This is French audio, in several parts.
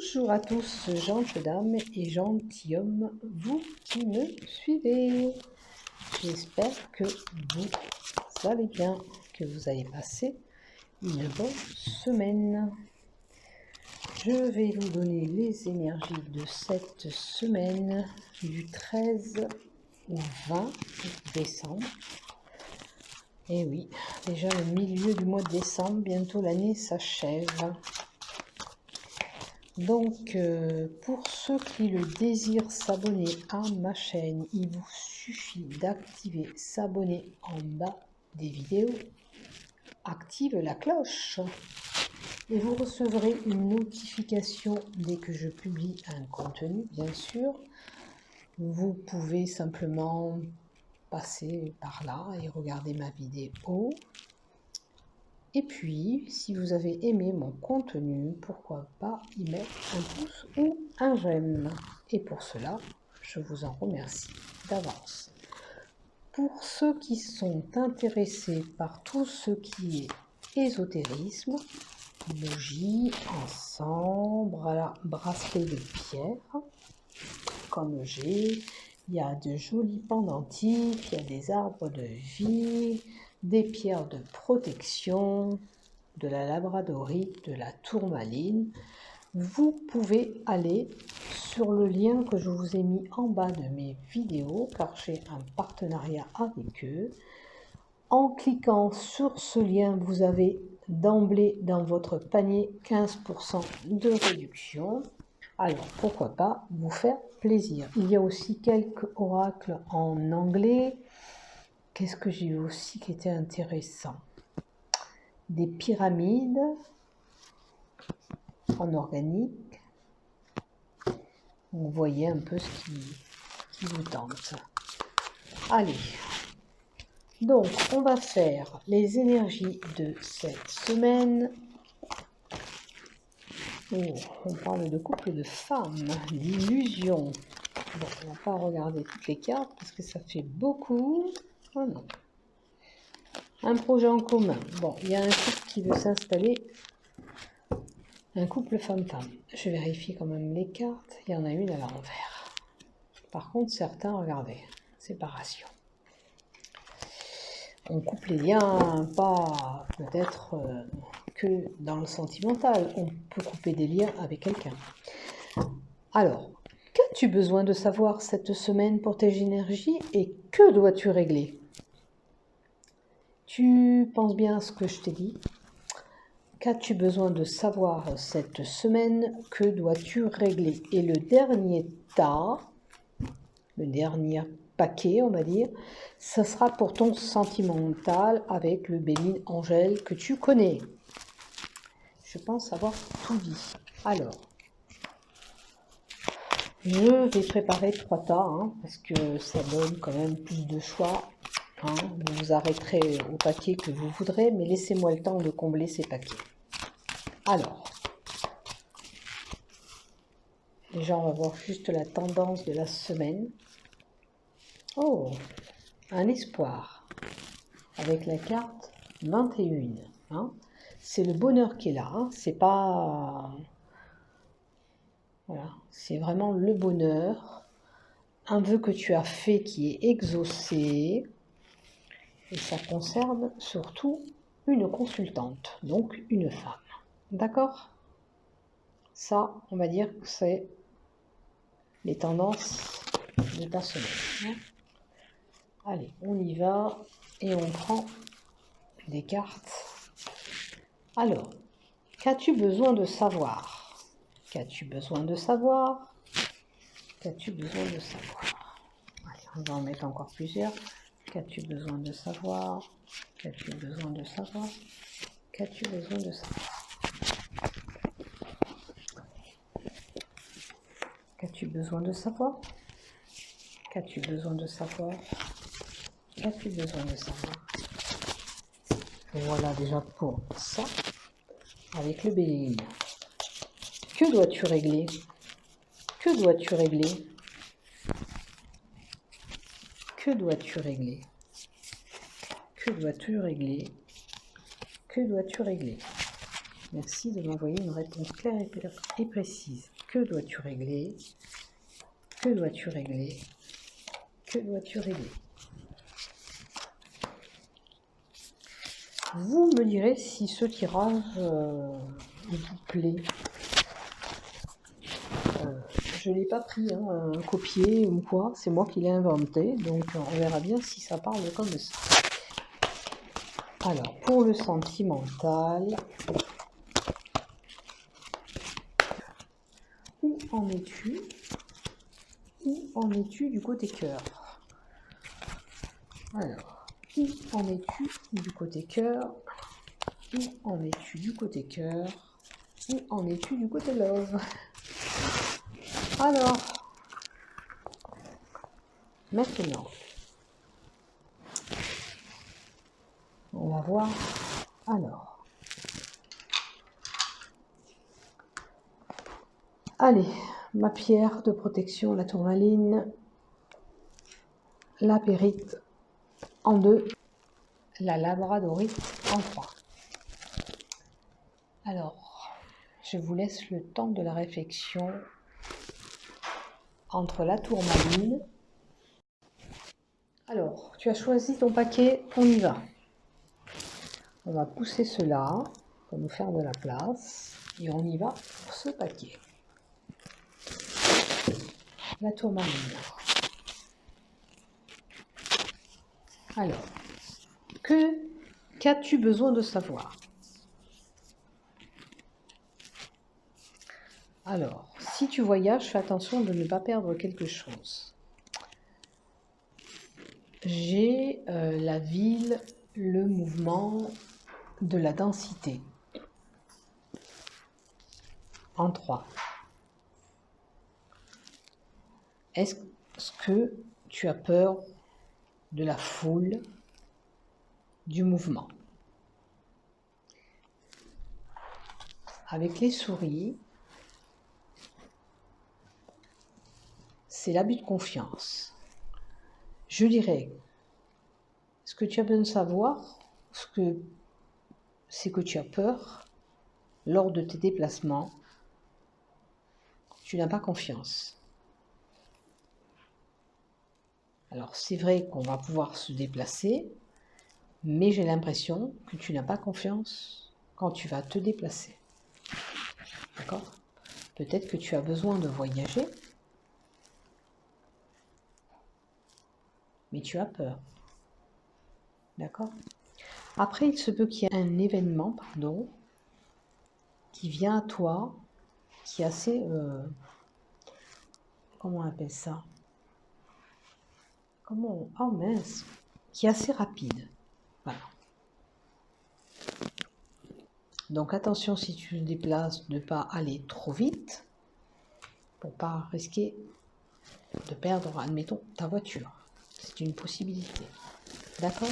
Bonjour à tous, gentes dames et gentilshommes, vous qui me suivez. J'espère que vous allez bien, que vous avez passé une bonne semaine. Je vais vous donner les énergies de cette semaine du 13 au 20 décembre. Et oui, déjà le milieu du mois de décembre, bientôt l'année s'achève. Donc, pour ceux qui le désirent s'abonner à ma chaîne, il vous suffit d'activer s'abonner en bas des vidéos. Active la cloche et vous recevrez une notification dès que je publie un contenu, bien sûr. Vous pouvez simplement passer par là et regarder ma vidéo. Et puis, si vous avez aimé mon contenu, pourquoi pas y mettre un pouce ou un j'aime. Et pour cela, je vous en remercie d'avance. Pour ceux qui sont intéressés par tout ce qui est ésotérisme, bougies, encens, bracelets de pierre, comme j'ai, il y a de jolis pendentifs, il y a des arbres de vie, des pierres de protection, de la labradorite, de la tourmaline. Vous pouvez aller sur le lien que je vous ai mis en bas de mes vidéos, car j'ai un partenariat avec eux. En cliquant sur ce lien, vous avez d'emblée dans votre panier 15% de réduction. Alors, pourquoi pas vous faire plaisir. Il y a aussi quelques oracles en anglais. Qu'est-ce que j'ai vu aussi qui était intéressant? Des pyramides en organique. Vous voyez un peu ce qui vous tente. Allez, donc on va faire les énergies de cette semaine. Oh, on parle de couple de femmes, d'illusions. Bon, on va pas regarder toutes les cartes parce que ça fait beaucoup. Oh non. Un projet en commun. Bon, il y a un couple qui veut s'installer. Un couple femme-femme. Je vérifie quand même les cartes. Il y en a une à l'envers. Par contre, certains, regardez, séparation. On coupe les liens, pas peut-être que dans le sentimental. On peut couper des liens avec quelqu'un. Alors, qu'as-tu besoin de savoir cette semaine pour tes énergies et que dois-tu régler? Tu penses bien à ce que je t'ai dit? Qu'as-tu besoin de savoir cette semaine? Que dois-tu régler? Et le dernier tas, le dernier paquet, on va dire, ça sera pour ton sentimental avec le Béline Angèle que tu connais. Je pense avoir tout dit. Alors, je vais préparer 3 tas, hein, parce que ça donne quand même plus de choix. Hein. Vous vous arrêterez au paquet que vous voudrez, mais laissez-moi le temps de combler ces paquets. Alors, déjà on va voir juste la tendance de la semaine. Oh, un espoir, avec la carte 21. Hein. C'est le bonheur qui est là, hein. C'est pas... Voilà, c'est vraiment le bonheur. Un vœu que tu as fait qui est exaucé. Et ça concerne surtout une consultante, donc une femme. D'accord? Ça, on va dire que c'est les tendances de ta semaine. Allez, on y va et on prend des cartes. Alors, qu'as-tu besoin de savoir? Qu'as-tu besoin de savoir? Qu'as-tu besoin de savoir? Allez, on va en mettre encore plusieurs. Qu'as-tu besoin de savoir? Qu'as-tu besoin de savoir? Qu'as-tu besoin de savoir? Qu'as-tu besoin de savoir? Qu'as-tu besoin de savoir? Qu'as-tu besoin de savoir? Voilà déjà pour ça, avec le Béline. Que dois-tu régler? Que dois-tu régler? Que dois-tu régler? Que dois-tu régler? Que dois-tu régler? Merci de m'envoyer une réponse claire et précise. Que dois-tu régler? Que dois-tu régler? Que dois-tu régler? Vous me direz si ce tirage vous plaît. Je ne l'ai pas pris, hein, un copier ou quoi, c'est moi qui l'ai inventé, donc on verra bien si ça parle comme ça. Alors, pour le sentimental, où en es-tu? Où en es-tu du côté cœur? Alors, où en es-tu du côté cœur? Où en es-tu du côté cœur? Où en es-tu du côté love? Alors, maintenant, on va voir. Alors, allez, ma pierre de protection, la tourmaline, la pyrite en 2, la labradorite en 3. Alors, je vous laisse le temps de la réflexion entre la tourmaline. Alors, tu as choisi ton paquet, on y va. On va pousser cela pour nous faire de la place et on y va pour ce paquet. La tourmaline. Alors, qu'as-tu besoin de savoir? Alors, si tu voyages, fais attention de ne pas perdre quelque chose. J'ai la ville, le mouvement, de la densité. En 3. Est-ce que tu as peur de la foule, du mouvement? Avec les souris, c'est l'abus de confiance. Je dirais, ce que tu as besoin de savoir, c'est que tu as peur lors de tes déplacements. Tu n'as pas confiance. Alors c'est vrai qu'on va pouvoir se déplacer, mais j'ai l'impression que tu n'as pas confiance quand tu vas te déplacer. D'accord? Peut-être que tu as besoin de voyager, mais tu as peur. D'accord? Après, il se peut qu'il y ait un événement, qui vient à toi, qui est assez... comment on appelle ça? Oh mince! Qui est assez rapide. Voilà. Donc attention, si tu te déplaces, de ne pas aller trop vite, pour ne pas risquer de perdre, admettons, ta voiture. C'est une possibilité. D'accord?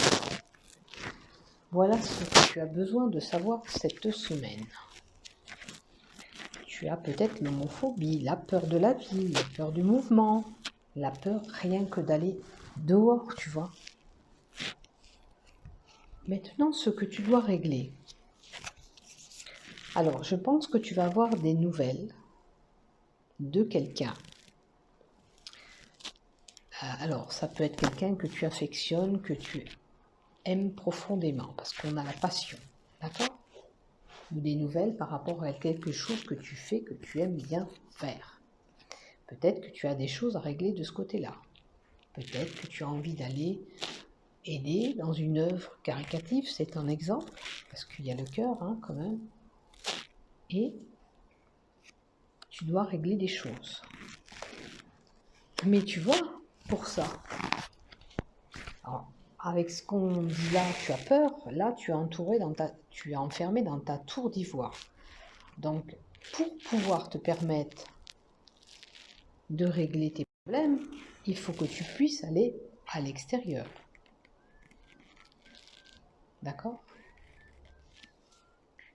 Voilà ce que tu as besoin de savoir cette semaine. Tu as peut-être l'homophobie, la peur de la vie, la peur du mouvement, la peur rien que d'aller dehors, tu vois. Maintenant, ce que tu dois régler. Alors, je pense que tu vas avoir des nouvelles de quelqu'un. Alors, ça peut être quelqu'un que tu affectionnes, que tu aimes profondément, parce qu'on a la passion, d'accord? Ou des nouvelles par rapport à quelque chose que tu fais, que tu aimes bien faire. Peut-être que tu as des choses à régler de ce côté-là. Peut-être que tu as envie d'aller aider dans une œuvre caritative, c'est un exemple, parce qu'il y a le cœur, hein, quand même. Et tu dois régler des choses. Mais tu vois, pour ça, alors, avec ce qu'on dit là, tu as peur, là tu es enfermé dans ta tour d'ivoire. Donc, pour pouvoir te permettre de régler tes problèmes, il faut que tu puisses aller à l'extérieur. D'accord?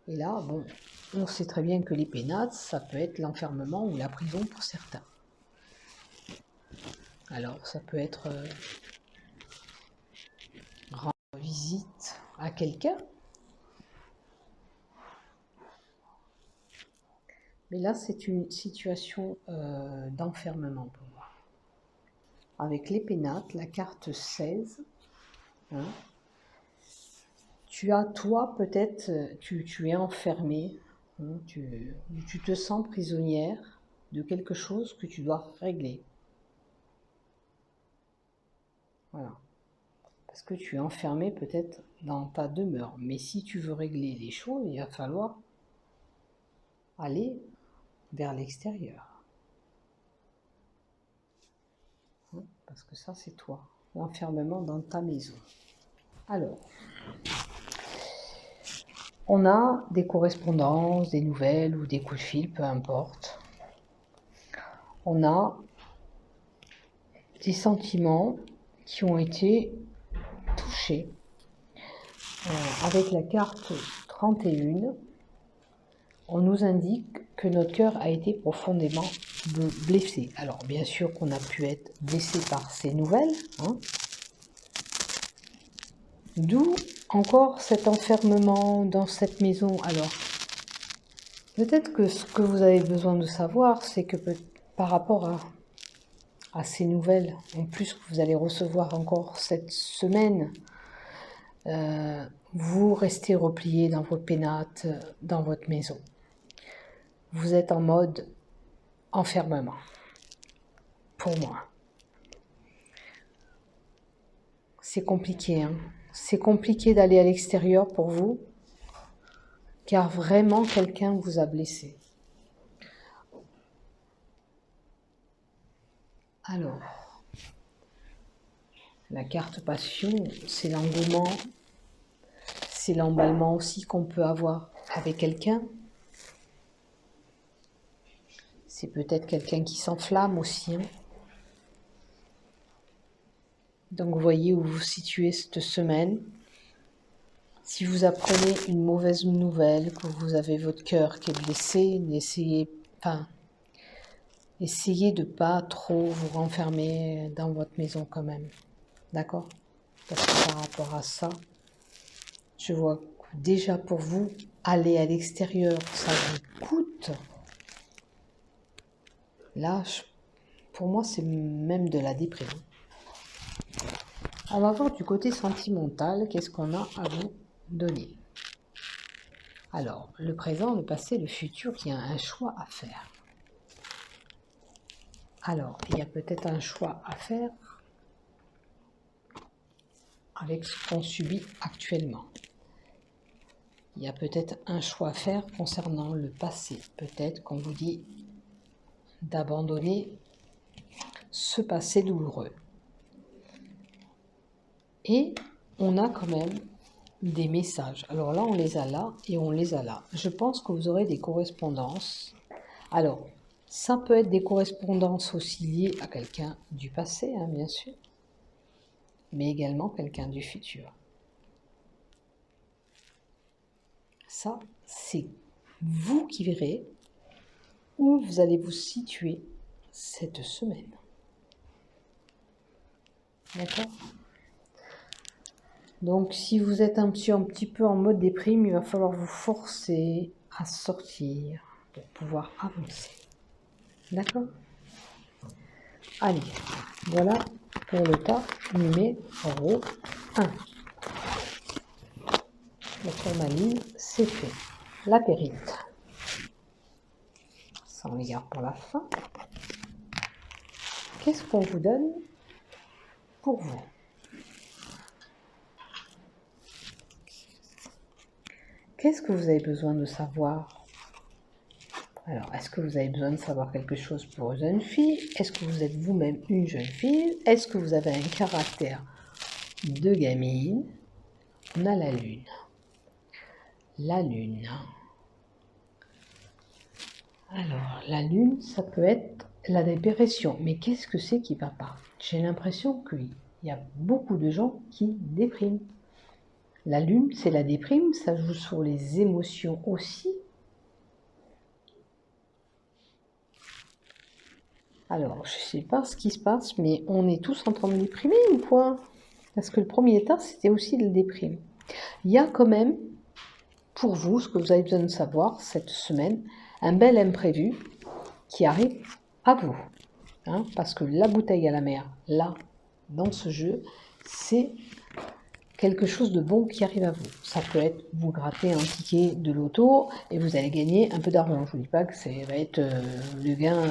Et là, bon, on sait très bien que les pénates, ça peut être l'enfermement ou la prison pour certains. Alors, ça peut être rendre visite à quelqu'un. Mais là, c'est une situation d'enfermement pour moi. Avec les pénates, la carte 16, hein, tu as, toi, peut-être, tu es enfermé, hein, tu te sens prisonnière de quelque chose que tu dois régler. Voilà. Parce que tu es enfermé peut-être dans ta demeure. Mais si tu veux régler les choses, il va falloir aller vers l'extérieur. Hein, parce que ça, c'est toi. L'enfermement dans ta maison. Alors, on a des correspondances, des nouvelles ou des coups de fil, peu importe. On a des sentiments qui ont été touchés. Avec la carte 31, on nous indique que notre cœur a été profondément blessé. Alors, bien sûr qu'on a pu être blessé par ces nouvelles, hein. D'où encore cet enfermement dans cette maison. Alors, peut-être que ce que vous avez besoin de savoir, c'est que par rapport à ces nouvelles, en plus que vous allez recevoir encore cette semaine, vous restez replié dans vos pénates, dans votre maison. Vous êtes en mode enfermement, pour moi. C'est compliqué, hein. C'est compliqué d'aller à l'extérieur pour vous, car vraiment quelqu'un vous a blessé. Alors, la carte passion, c'est l'engouement, c'est l'emballement aussi qu'on peut avoir avec quelqu'un. C'est peut-être quelqu'un qui s'enflamme aussi, hein. Donc vous voyez où vous vous situez cette semaine. Si vous apprenez une mauvaise nouvelle, que vous avez votre cœur qui est blessé, essayez de pas trop vous renfermer dans votre maison quand même. D'accord? Parce que par rapport à ça, je vois que déjà pour vous, aller à l'extérieur, ça vous coûte. Là, pour moi, c'est même de la déprime. On va voir du côté sentimental, qu'est-ce qu'on a à vous donner. Alors, le présent, le passé, le futur, il y a un choix à faire. Alors, il y a peut-être un choix à faire avec ce qu'on subit actuellement. Il y a peut-être un choix à faire concernant le passé. Peut-être qu'on vous dit d'abandonner ce passé douloureux. Et on a quand même des messages. Alors là, on les a là et on les a là. Je pense que vous aurez des correspondances. Alors, ça peut être des correspondances aussi liées à quelqu'un du passé, hein, bien sûr, mais également quelqu'un du futur. Ça, c'est vous qui verrez où vous allez vous situer cette semaine. D'accord ? Donc, si vous êtes un petit peu en mode déprime, il va falloir vous forcer à sortir pour pouvoir avancer. D'accord ? Allez, voilà pour le tas numéro 1. La tourmaline, c'est fait. La périte. Ça, on les garde pour la fin. Qu'est-ce qu'on vous donne pour vous ? Qu'est-ce que vous avez besoin de savoir ? Alors, est-ce que vous avez besoin de savoir quelque chose pour une jeune fille ? Est-ce que vous êtes vous-même une jeune fille ? Est-ce que vous avez un caractère de gamine ? On a la lune. La lune. Alors, la lune, ça peut être la dépression. Mais qu'est-ce que c'est qui ne va pas ? J'ai l'impression qu'il y a beaucoup de gens qui dépriment. La lune, c'est la déprime, ça joue sur les émotions aussi. Alors, je ne sais pas ce qui se passe, mais on est tous en train de déprimer ou quoi ? Parce que le premier état, c'était aussi la déprime. Il y a quand même, pour vous, ce que vous avez besoin de savoir cette semaine, un bel imprévu qui arrive à vous. Hein, parce que la bouteille à la mer, là, dans ce jeu, c'est quelque chose de bon qui arrive à vous. Ça peut être vous gratter un ticket de loto et vous allez gagner un peu d'argent. Je ne vous dis pas que ça va être le gain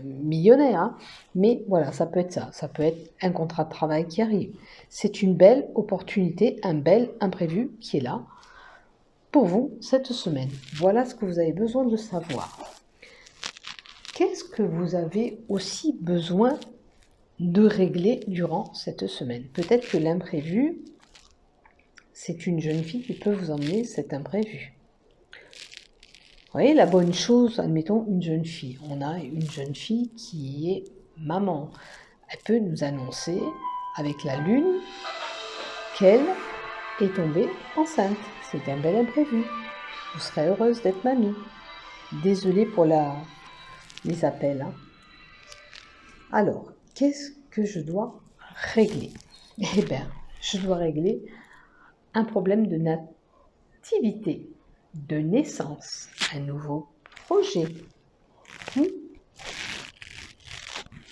millionnaire, hein, mais voilà, ça peut être ça. Ça peut être un contrat de travail qui arrive. C'est une belle opportunité, un bel imprévu qui est là pour vous cette semaine. Voilà ce que vous avez besoin de savoir. Qu'est-ce que vous avez aussi besoin de régler durant cette semaine? Peut-être que l'imprévu, c'est une jeune fille qui peut vous emmener cet imprévu. Vous voyez, la bonne chose, admettons une jeune fille. On a une jeune fille qui est maman. Elle peut nous annoncer, avec la lune, qu'elle est tombée enceinte. C'est un bel imprévu. Vous serez heureuse d'être mamie. Désolée pour les appels. Hein. Alors, qu'est-ce que je dois régler? Eh bien, je dois régler un problème de nativité, de naissance, un nouveau projet, ou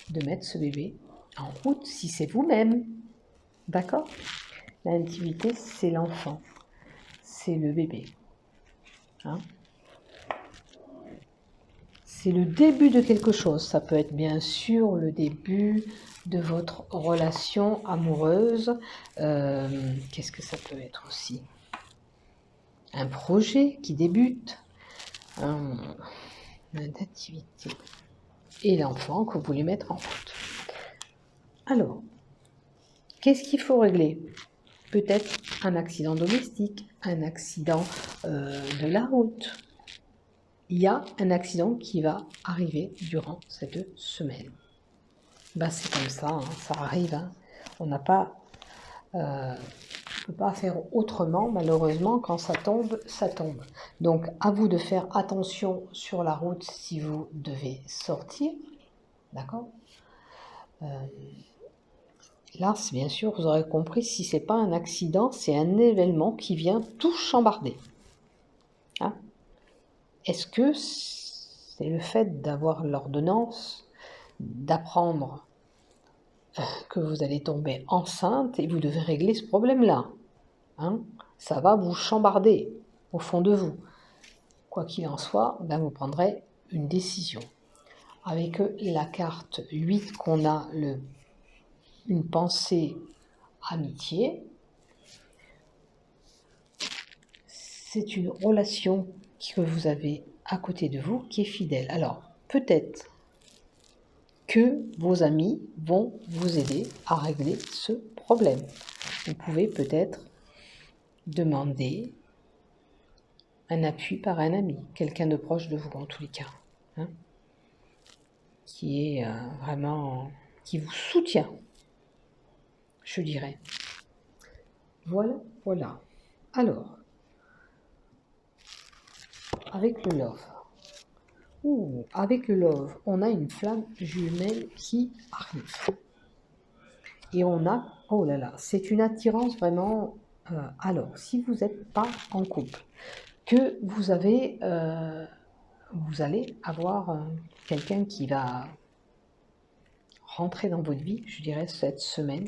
de mettre ce bébé en route si c'est vous-même. D'accord? La nativité, c'est l'enfant, c'est le bébé. Hein? C'est le début de quelque chose. Ça peut être bien sûr le début de votre relation amoureuse. Qu'est-ce que ça peut être aussi? Un projet qui débute. La nativité. Et l'enfant que vous voulez mettre en route. Alors, qu'est-ce qu'il faut régler? Peut-être un accident domestique, un accident de la route. Il y a un accident qui va arriver durant cette semaine. Ben, c'est comme ça, hein, ça arrive. Hein. On n'a pas, peut pas faire autrement, malheureusement, quand ça tombe, ça tombe. Donc, à vous de faire attention sur la route si vous devez sortir. D'accord? Là, c'est bien sûr, vous aurez compris, si c'est pas un accident, c'est un événement qui vient tout chambarder. Hein? Est-ce que c'est le fait d'avoir l'ordonnance, d'apprendre que vous allez tomber enceinte et vous devez régler ce problème-là? Hein? Ça va vous chambarder au fond de vous. Quoi qu'il en soit, ben vous prendrez une décision. Avec la carte 8 qu'on a, une pensée amitié, c'est une relation que vous avez à côté de vous qui est fidèle. Alors, peut-être que vos amis vont vous aider à régler ce problème. Vous pouvez peut-être demander un appui par un ami, quelqu'un de proche de vous en tous les cas, hein, qui est vraiment, qui vous soutient, je dirais. Voilà, voilà. Alors, avec le love. Avec le love, on a une flamme jumelle qui arrive. Et on a, oh là là, c'est une attirance vraiment. Alors, si vous n'êtes pas en couple, que vous avez, vous allez avoir quelqu'un qui va rentrer dans votre vie, je dirais, cette semaine.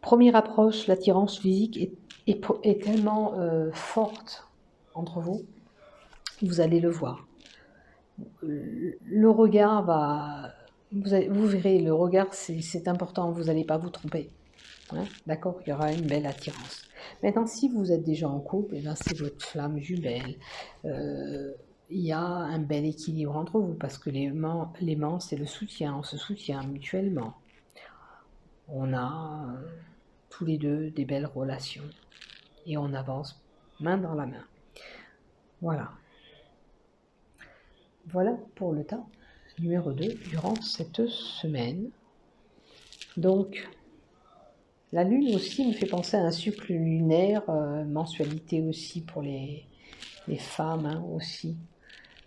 Première approche, l'attirance physique est tellement forte entre vous, vous allez le voir. Le regard va... Vous verrez, le regard, c'est important, vous n'allez pas vous tromper. Hein, d'accord, il y aura une belle attirance. Maintenant, si vous êtes déjà en couple, eh ben, c'est votre flamme jumelle. Il y a un bel équilibre entre vous, parce que l'aimant, c'est le soutien, on se soutient mutuellement. On a tous les deux des belles relations, et on avance main dans la main. Voilà. Voilà pour le tas numéro 2 durant cette semaine. Donc, la lune aussi me fait penser à un cycle lunaire, mensualité aussi pour les femmes hein, aussi.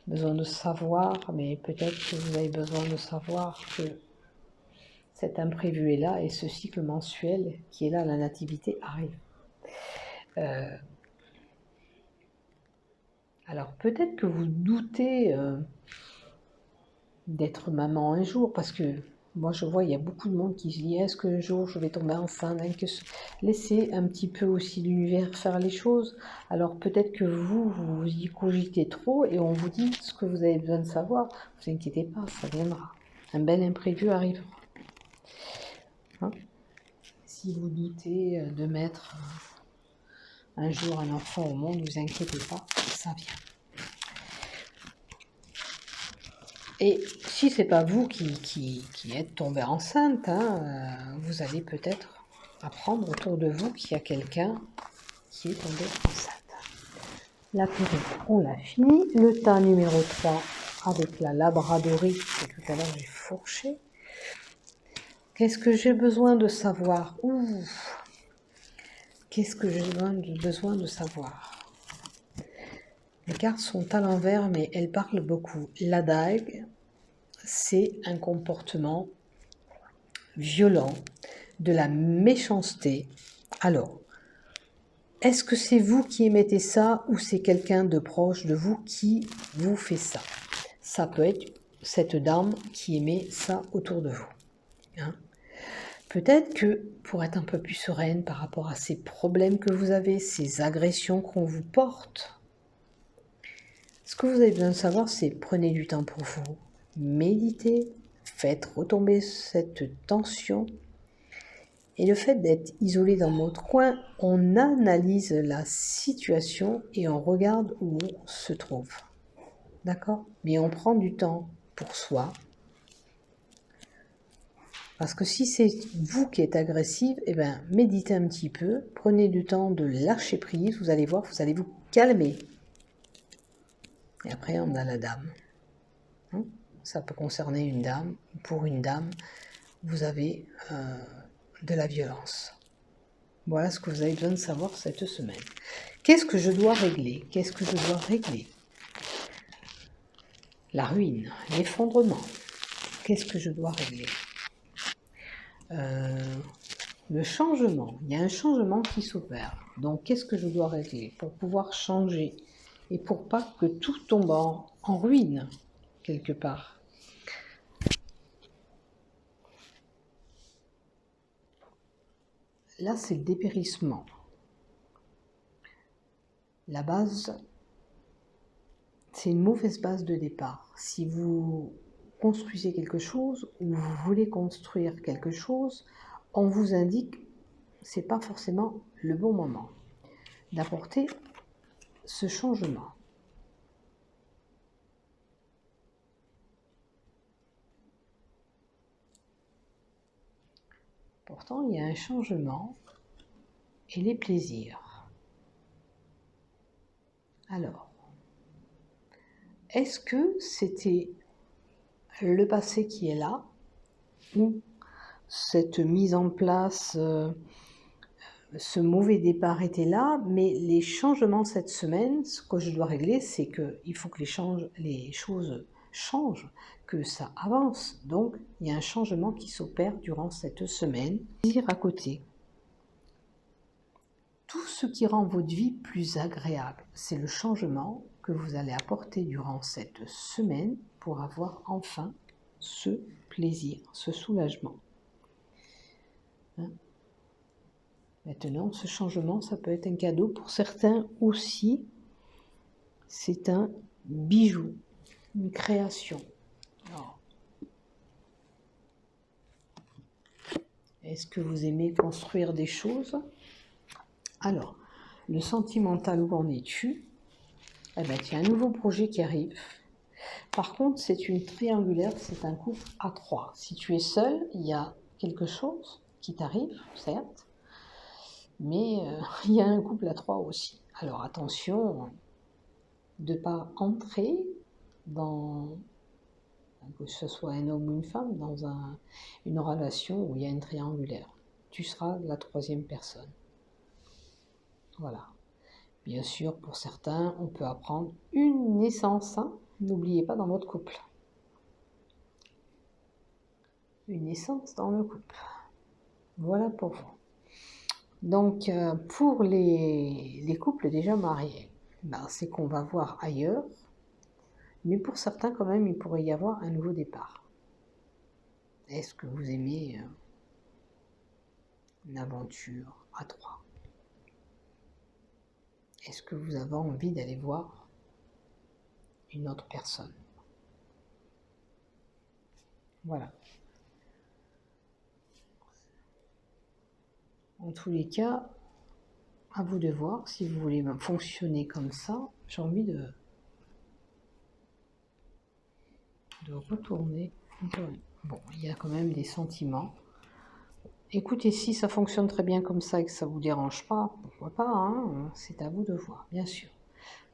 Besoin de savoir, mais peut-être que vous avez besoin de savoir que cet imprévu est là et ce cycle mensuel qui est là, la nativité, arrive. Alors peut-être que vous doutez d'être maman un jour, parce que moi je vois, il y a beaucoup de monde qui se dit, est-ce que un jour je vais tomber enceinte, hein, laissez un petit peu aussi l'univers faire les choses. Alors peut-être que vous y cogitez trop et on vous dit ce que vous avez besoin de savoir. Ne vous inquiétez pas, ça viendra. Un bel imprévu arrivera. Hein, si vous doutez de mettre un jour un enfant au monde, ne vous inquiétez pas, ça vient. Et si c'est pas vous qui êtes tombé enceinte, hein, vous allez peut-être apprendre autour de vous qu'il y a quelqu'un qui est tombé enceinte. La période, on l'a fini. Le tas numéro 3 avec la labradorie que tout à l'heure j'ai fourché. Qu'est-ce que j'ai besoin de savoir? Qu'est-ce que j'ai besoin de savoir? Les cartes sont à l'envers, mais elles parlent beaucoup. La dague, c'est un comportement violent, de la méchanceté. Alors, est-ce que c'est vous qui émettez ça ou c'est quelqu'un de proche de vous qui vous fait ça? Ça peut être cette dame qui émet ça autour de vous. Hein? Peut-être que pour être un peu plus sereine par rapport à ces problèmes que vous avez, ces agressions qu'on vous porte, ce que vous avez besoin de savoir, c'est prenez du temps pour vous, méditez, faites retomber cette tension. Et le fait d'être isolé dans notre coin, on analyse la situation et on regarde où on se trouve. D'accord? Mais on prend du temps pour soi. Parce que si c'est vous qui êtes agressive, eh bien, méditez un petit peu, prenez du temps de lâcher prise, vous allez voir, vous allez vous calmer. Et après, on a la dame. Hein? Ça peut concerner une dame. Pour une dame, vous avez de la violence. Voilà ce que vous avez besoin de savoir cette semaine. Qu'est-ce que je dois régler? Qu'est-ce que je dois régler? La ruine, l'effondrement. Qu'est-ce que je dois régler? Le changement. Il y a un changement qui s'opère. Donc, qu'est-ce que je dois régler pour pouvoir changer et pour pas que tout tombe en ruine quelque part? Là, c'est le dépérissement. La base, c'est une mauvaise base de départ. Si vous construisez quelque chose ou vous voulez construire quelque chose, on vous indique c'est pas forcément le bon moment d'apporter ce changement. Pourtant, il y a un changement et les plaisirs. Alors, est-ce que c'était le passé qui est là ou cette mise en place, ce mauvais départ était là, mais les changements cette semaine, ce que je dois régler, c'est qu'il faut que les choses changent, que ça avance. Donc, il y a un changement qui s'opère durant cette semaine. Dire à côté, tout ce qui rend votre vie plus agréable, c'est le changement que vous allez apporter durant cette semaine pour avoir enfin ce plaisir, ce soulagement. Hein? Maintenant, ce changement, ça peut être un cadeau. Pour certains aussi, c'est un bijou, une création. Alors, est-ce que vous aimez construire des choses? Alors, le sentimental, où en es-tu? Eh bien, il y a un nouveau projet qui arrive. Par contre, c'est une triangulaire, c'est un couple à 3. Si tu es seul, il y a quelque chose qui t'arrive, certes, mais il y a un couple à 3 aussi. Alors attention de ne pas entrer dans, que ce soit un homme ou une femme, dans une relation où il y a une triangulaire. Tu seras la troisième personne. Voilà. Bien sûr, pour certains, on peut apprendre une naissance. Hein. N'oubliez pas dans votre couple. Une naissance dans le couple. Voilà pour vous. Donc, pour les couples déjà mariés, ben, c'est qu'on va voir ailleurs. Mais pour certains, quand même, il pourrait y avoir un nouveau départ. Est-ce que vous aimez une aventure à trois? Est-ce que vous avez envie d'aller voir une autre personne? Voilà. En tous les cas, à vous de voir si vous voulez fonctionner comme ça. J'ai envie de retourner. Bon, il y a quand même des sentiments. Écoutez, si ça fonctionne très bien comme ça et que ça ne vous dérange pas, pourquoi pas, hein, c'est à vous de voir, bien sûr.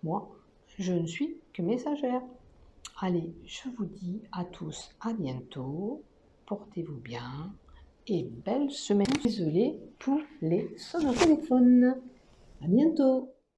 Moi, je ne suis que messagère. Allez, je vous dis à tous à bientôt, portez-vous bien et belle semaine. Désolée pour les sonotéléphones. À bientôt.